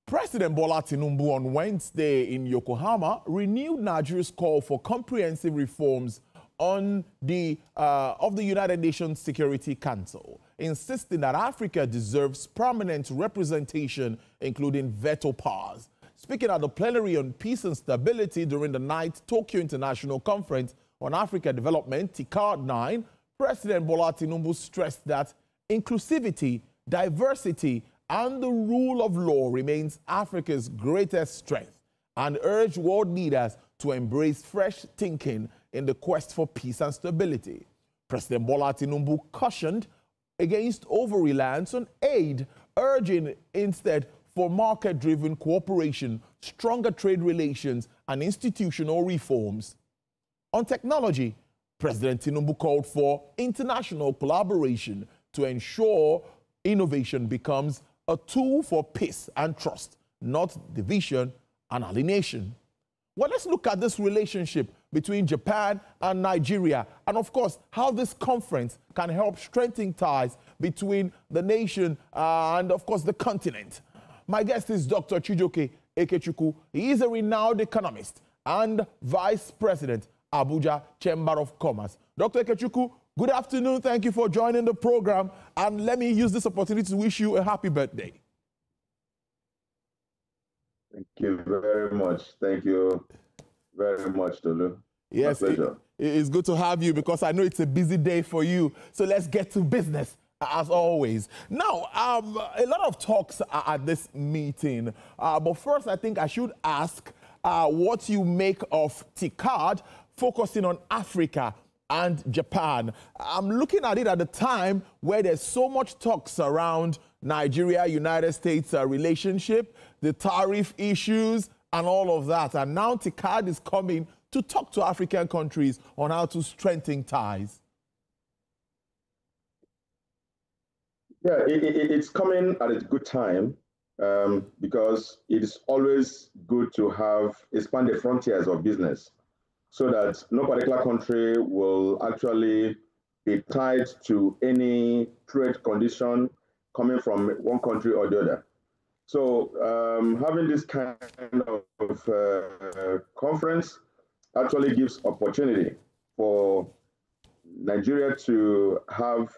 President Bola Tinubu on Wednesday in Yokohama renewed Nigeria's call for comprehensive reforms of the United Nations Security Council, insisting that Africa deserves permanent representation, including veto powers. Speaking at the plenary on peace and stability during the 9th Tokyo International Conference on Africa Development, TICAD 9, President Bola Tinubu stressed that inclusivity, diversity, and the rule of law remains Africa's greatest strength, and urged world leaders to embrace fresh thinking in the quest for peace and stability. President Bola Tinubu cautioned against over-reliance on aid, urging instead for market-driven cooperation, stronger trade relations, and institutional reforms. On technology, President Tinubu called for international collaboration to ensure innovation becomes a tool for peace and trust, not division and alienation. Well, let's look at this relationship between Japan and Nigeria, and of course, how this conference can help strengthen ties between the nation and, of course, the continent. My guest is Dr. Chijioke Ikechukwu. He is a renowned economist and Vice President, Abuja Chamber of Commerce. Dr. Ikechukwu, good afternoon. Thank you for joining the program. And let me use this opportunity to wish you a happy birthday. Thank you very much. Thank you very much, Tolu. Yes, it's good to have you because I know it's a busy day for you. So let's get to business, as always. Now, a lot of talks at this meeting. But first, I think I should ask what you make of TICAD, focusing on Africa and Japan. I'm looking at it at the time where there's so much talks around Nigeria-United States relationship, the tariff issues, and all of that. And now TICAD is coming to talk to African countries on how to strengthen ties. Yeah, it's coming at a good time because it is always good to expand the frontiers of business, so that no particular country will actually be tied to any trade condition coming from one country or the other. So having this kind of conference actually gives opportunity for Nigeria to have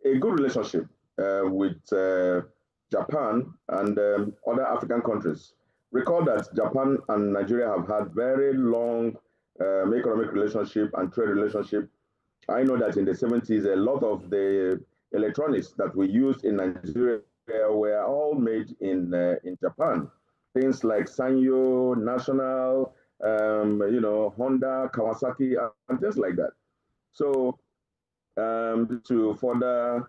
a good relationship with Japan and other African countries. Recall that Japan and Nigeria have had very long economic relationship and trade relationship. I know that in the 70s, a lot of the electronics that we used in Nigeria were all made in Japan. Things like Sanyo, National, Honda, Kawasaki, and things like that. So to further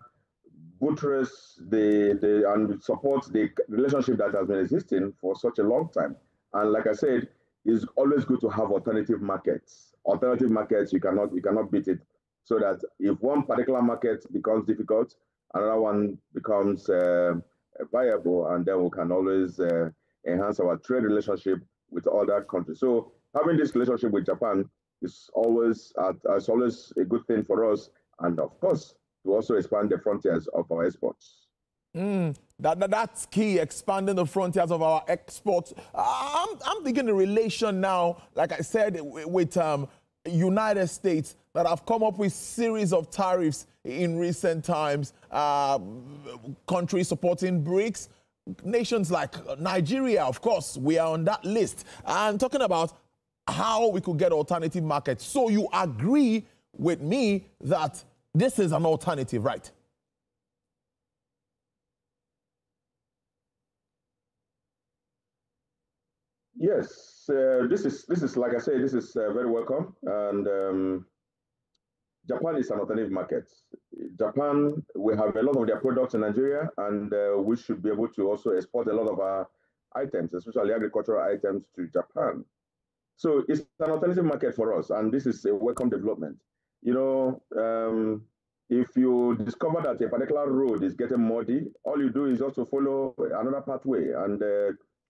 buttress and support the relationship that has been existing for such a long time. And like I said, it's always good to have alternative markets. Alternative markets, you cannot beat it. So that if one particular market becomes difficult, another one becomes viable, and then we can always enhance our trade relationship with other countries. So having this relationship with Japan is always a good thing for us, and of course, to also expand the frontiers of our exports. That's key, expanding the frontiers of our exports. I'm thinking the relation now, like I said, with United States that have come up with series of tariffs in recent times, countries supporting BRICS, nations like Nigeria, of course, we are on that list. And talking about how we could get alternative markets. So you agree with me that this is an alternative, right? Yes, this is like I say, this is very welcome, and Japan is an alternative market. Japan, we have a lot of their products in Nigeria, and we should be able to also export a lot of our items, especially agricultural items, to Japan. So it's an alternative market for us, and this is a welcome development. If you discover that a particular road is getting muddy, all you do is just to follow another pathway and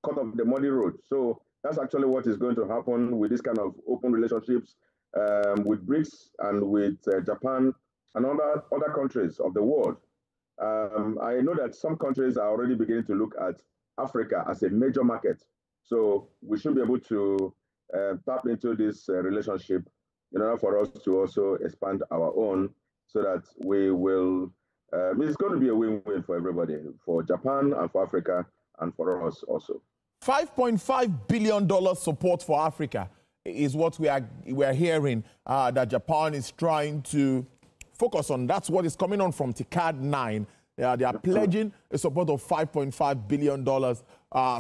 cut off the muddy road. So that's actually what is going to happen with this kind of open relationships with BRICS and with Japan and other countries of the world. I know that some countries are already beginning to look at Africa as a major market. So we should be able to tap into this relationship in order for us to also expand our own, so that we will, it's going to be a win-win for everybody, for Japan and for Africa and for us also. $5.5 billion support for Africa is what we are hearing that Japan is trying to focus on. That's what is coming on from TICAD 9. They are pledging a support of $5.5 billion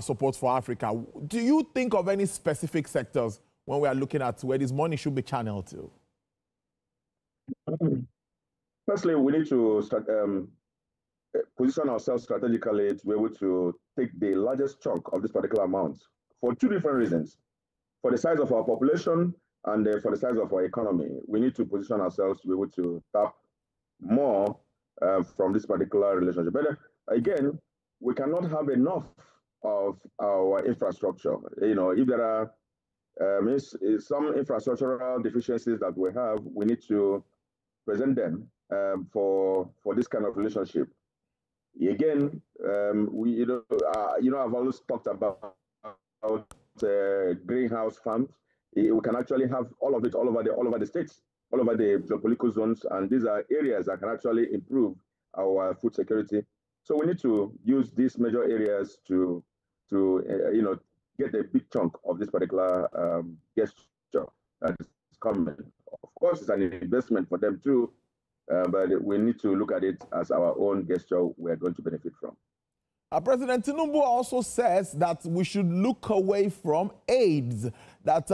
support for Africa. Do you think of any specific sectors when we are looking at where this money should be channeled to? Firstly, we need to start, position ourselves strategically to be able to take the largest chunk of this particular amount for two different reasons. For the size of our population and for the size of our economy, we need to position ourselves to be able to tap more from this particular relationship. But again, we cannot have enough of our infrastructure. You know, if there are some infrastructural deficiencies that we have, we need to present them for this kind of relationship. Again, I've always talked about greenhouse farms. We can actually have all of it all over the states, all over the geopolitical zones, and these are areas that can actually improve our food security. So we need to use these major areas to get a big chunk of this particular gesture that is coming. Of course, it's an investment for them too, but we need to look at it as our own gesture we're going to benefit from. President Tinubu also says that we should look away from aids, that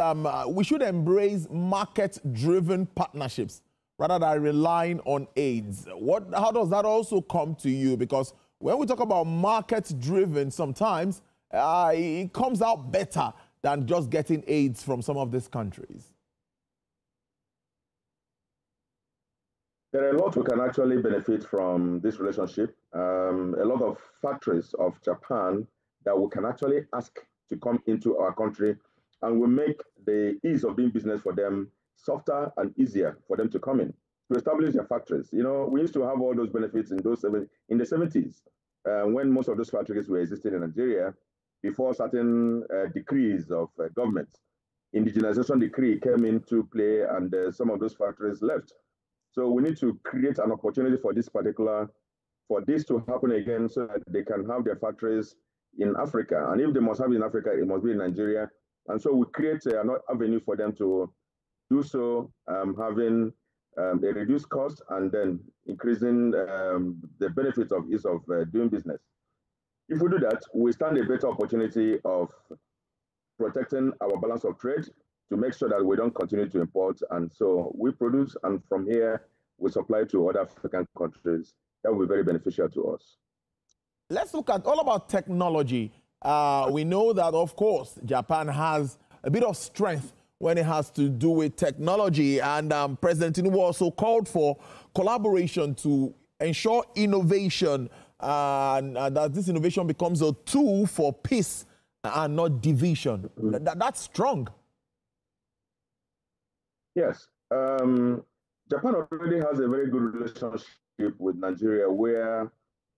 we should embrace market-driven partnerships rather than relying on aids. How does that also come to you? Because when we talk about market-driven, sometimes it comes out better than just getting aids from some of these countries. There are a lot we can actually benefit from this relationship. A lot of factories of Japan that we can actually ask to come into our country, and we make the ease of doing business for them softer and easier for them to come in, to establish their factories. You know, we used to have all those benefits in the 70s, when most of those factories were existing in Nigeria, before certain decrees of government. Indigenization decree came into play, and some of those factories left. So we need to create an opportunity for this to happen again, so that they can have their factories in Africa. And if they must have it in Africa, it must be in Nigeria. And so we create an avenue for them to do so, having a reduced cost and then increasing the benefits of ease of doing business. If we do that, we stand a better opportunity of protecting our balance of trade, to make sure that we don't continue to import. And so we produce, and from here, we supply to other African countries. That will be very beneficial to us. Let's look at all about technology. We know that, of course, Japan has a bit of strength when it has to do with technology. And President Tinubu also called for collaboration to ensure innovation, and that this innovation becomes a tool for peace and not division. That's strong. Yes. Japan already has a very good relationship with Nigeria, where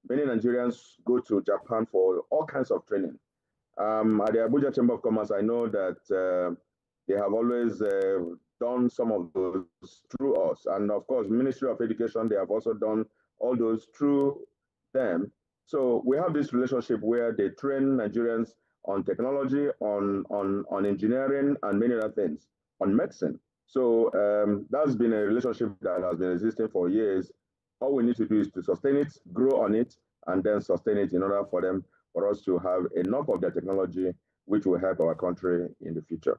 many Nigerians go to Japan for all kinds of training. At the Abuja Chamber of Commerce, I know that they have always done some of those through us. And of course, Ministry of Education, they have also done all those through them. So we have this relationship where they train Nigerians on technology, on engineering, and many other things, on medicine. So that's been a relationship that has been existing for years. All we need to do is to sustain it, grow on it, and then sustain it in order for us to have enough of the technology which will help our country in the future.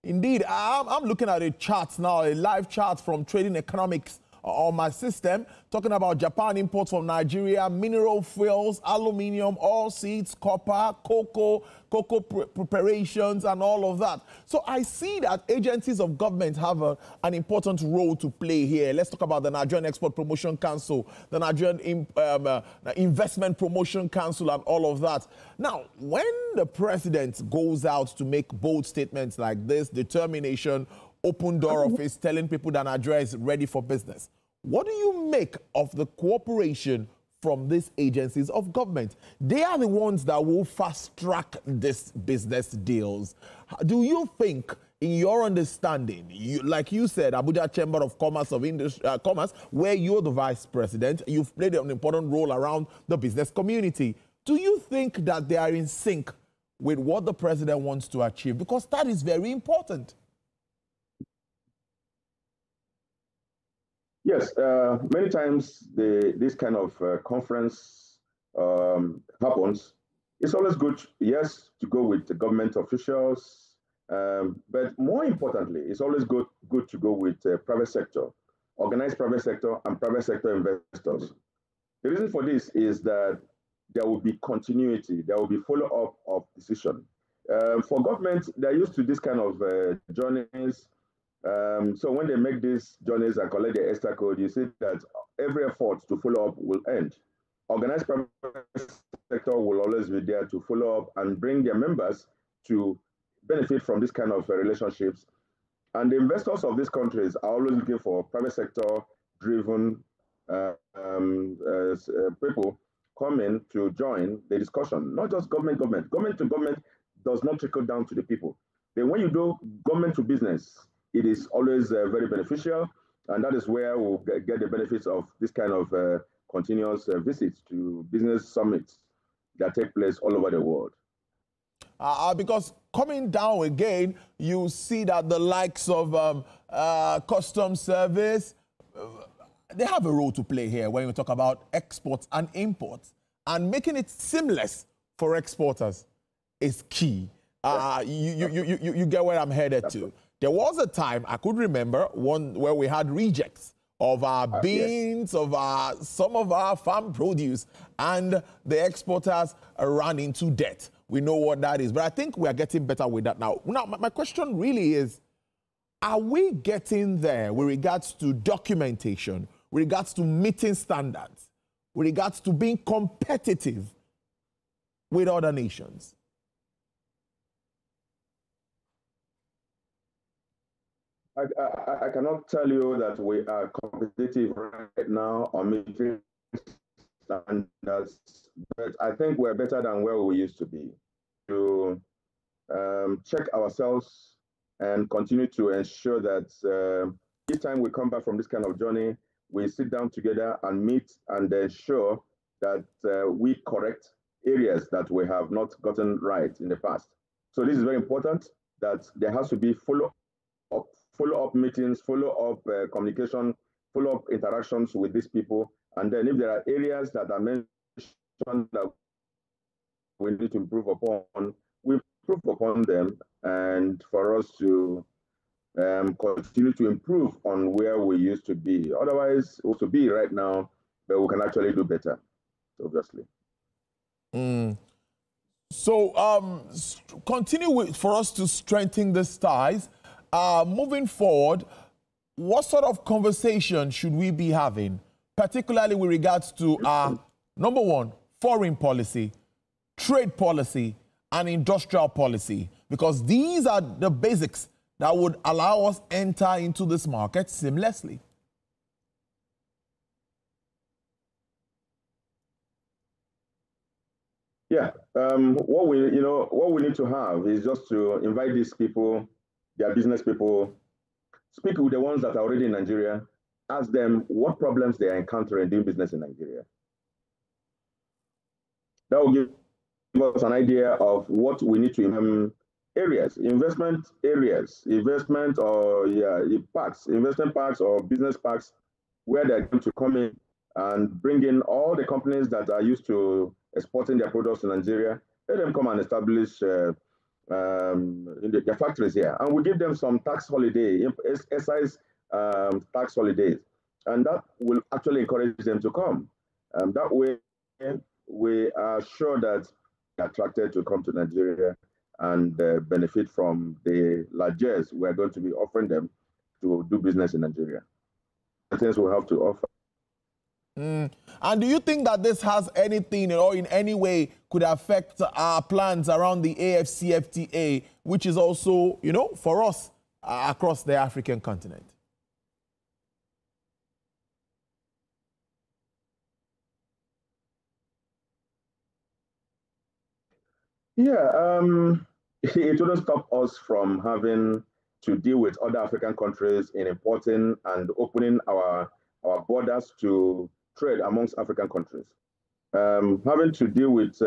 Indeed. I'm looking at a chart now, a live chart from Trading Economics on my system, talking about Japan imports from Nigeria, mineral fuels, aluminium, oil seeds, copper, cocoa preparations, and all of that. So I see that agencies of government have an important role to play here. Let's talk about the Nigerian Export Promotion Council, the Nigerian Investment Promotion Council, and all of that. Now, when the president goes out to make bold statements like this, determination, open door office, telling people that Nigeria is ready for business, what do you make of the cooperation from these agencies of government. They are the ones that will fast-track these business deals. Do you think, in your understanding, like you said, Abuja Chamber of Commerce Commerce, where you're the vice president, you've played an important role around the business community. Do you think that they are in sync with what the president wants to achieve? Because that is very important. Yes, many times this kind of conference happens. It's always good, yes, to go with the government officials, but more importantly, it's always good to go with private sector, organized private sector and private sector investors. The reason for this is that there will be continuity, there will be follow-up of decision. For government, they're used to this kind of journeys. So when they make these journeys and collect the extra code, you see that every effort to follow up will end. Organized private sector will always be there to follow up and bring their members to benefit from this kind of relationships. And the investors of these countries are always looking for private sector driven people coming to join the discussion, not just government. Government to government does not trickle down to the people. Then when you do government to business, it is always very beneficial, and that is where we'll get the benefits of this kind of continuous visits to business summits that take place all over the world. Because coming down again, you see that the likes of customs service, they have a role to play here when we talk about exports and imports, and making it seamless for exporters is key. You get where I'm headed to. There was a time, I could remember, one where we had rejects of our beans, of some of our farm produce, and the exporters ran into debt. We know what that is, but I think we are getting better with that now. Now, my question really is, are we getting there with regards to documentation, with regards to meeting standards, with regards to being competitive with other nations? I cannot tell you that we are competitive right now on meeting standards, but I think we're better than where we used to be. To check ourselves and continue to ensure that each time we come back from this kind of journey, we sit down together and meet and ensure that we correct areas that we have not gotten right in the past. So this is very important, that there has to be follow-up meetings, follow-up communication, follow-up interactions with these people. And then if there are areas that are mentioned that we need to improve upon, we improve upon them, and for us to continue to improve on where we used to be. Otherwise, we to be right now, but we can actually do better, obviously. So continue for us to strengthen these ties. Moving forward, what sort of conversation should we be having, particularly with regards to number one, foreign policy, trade policy, and industrial policy? Because these are the basics that would allow us enter into this market seamlessly. Yeah, what we need to have is just to invite these people, their business people, speak with the ones that are already in Nigeria, ask them what problems they are encountering doing business in Nigeria. That will give us an idea of what we need to investment parks or business parks, where they're going to come in and bring in all the companies that are used to exporting their products to Nigeria. Let them come and establish their factories here, and we give them some tax holiday, excise tax holidays, and that will actually encourage them to come. That way, we are sure that they're attracted to come to Nigeria and benefit from the largesse we're going to be offering them to do business in Nigeria. The things we have to offer. And do you think that this has anything or in any way could affect our plans around the AFCFTA, which is also, for us across the African continent? Yeah, it wouldn't stop us from having to deal with other African countries in importing and opening our borders to trade amongst African countries. Having to deal with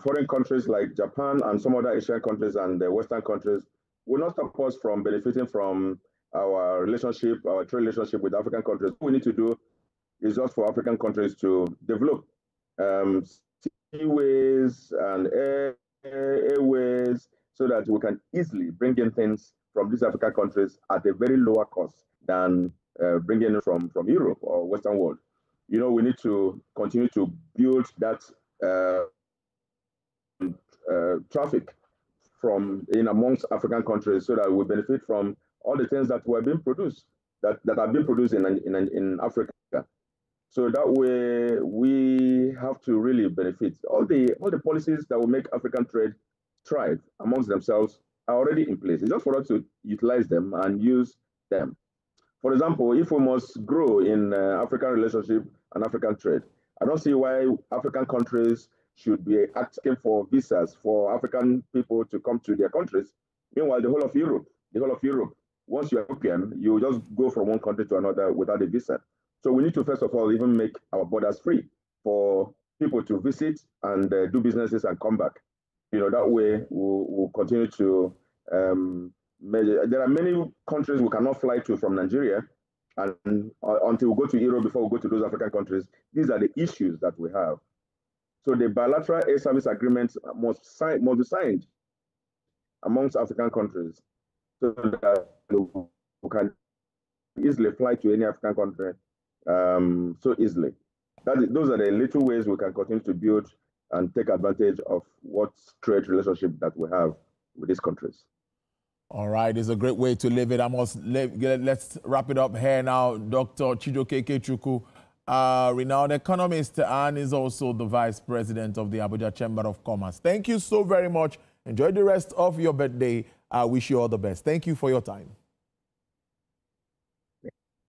foreign countries like Japan and some other Asian countries and Western countries will not stop us from benefiting from our relationship, our trade relationship with African countries. What we need to do is just for African countries to develop seaways and airways so that we can easily bring in things from these African countries at a very lower cost than bringing it from Europe or Western world. You know, we need to continue to build that traffic from in amongst African countries so that we benefit from all the things that were being produced, that are being produced in Africa. So that way we have to really benefit. All the policies that will make African trade thrive amongst themselves are already in place. It's just for us to utilize them and use them. For example, if we must grow in African relationship and African trade, I don't see why African countries should be asking for visas for African people to come to their countries. Meanwhile, the whole of Europe, once you're European, you just go from one country to another without a visa. So we need to, first of all, even make our borders free for people to visit and do businesses and come back. You know, that way we'll continue to measure. There are many countries we cannot fly to from Nigeria, and until we go to Europe before we go to those African countries. These are the issues that we have. So the bilateral air service agreements must be signed amongst African countries so that we can easily fly to any African country so easily. Those are the little ways we can continue to build and take advantage of what trade relationship that we have with these countries. All right, it's a great way to live it. Let's wrap it up here now. Dr. Chijoke Ikechukwu, renowned economist, and is also the Vice President of the Abuja Chamber of Commerce. Thank you so very much. Enjoy the rest of your birthday. I wish you all the best. Thank you for your time.